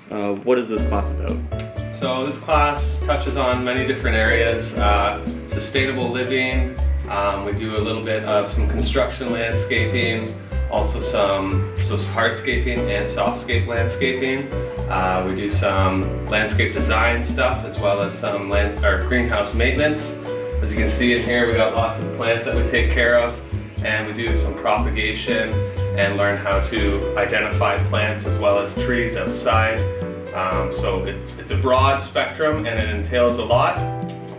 What is this class about? So this class touches on many different areas, sustainable living. We do a little bit of some construction landscaping, also some hardscaping and softscape landscaping. We do some landscape design stuff as well as some greenhouse maintenance. As you can see in here, we got lots of plants that we take care of, and we do some propagation and learn how to identify plants as well as trees outside. So it's a broad spectrum and it entails a lot,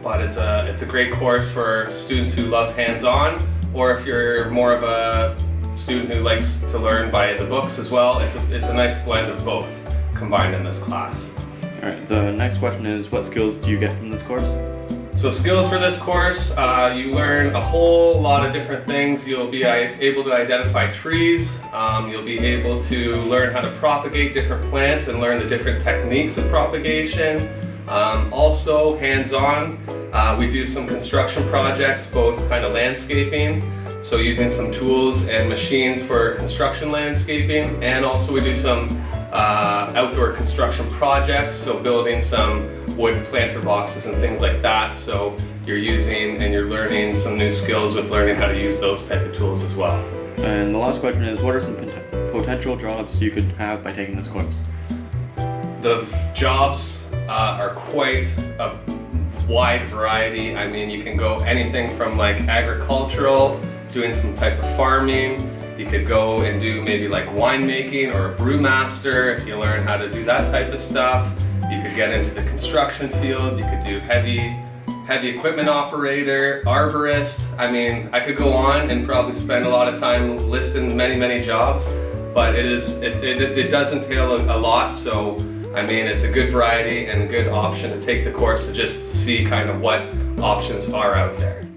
but it's a great course for students who love hands-on, or if you're more of a student who likes to learn by the books as well. It's a nice blend of both combined in this class. Alright, the next question is, what skills do you get from this course? So skills for this course, you learn a whole lot of different things. You'll be able to identify trees, you'll be able to learn how to propagate different plants and learn the different techniques of propagation. Also hands-on, we do some construction projects, both kind of landscaping, so using some tools and machines for construction landscaping, and also we do some outdoor construction projects, so building some wood planter boxes and things like that. So you're using and you're learning some new skills with learning how to use those type of tools as well. And the last question is, what are some potential jobs you could have by taking this course? The jobs are quite a wide variety. I mean, you can go anything from like agricultural, doing some type of farming. You could go and do maybe like winemaking or a brewmaster if you learn how to do that type of stuff. You could get into the construction field. You could do heavy equipment operator, arborist. I mean, I could go on and probably spend a lot of time listing many jobs, but it does entail a lot. So I mean, it's a good variety and a good option to take the course to just see kind of what options are out there.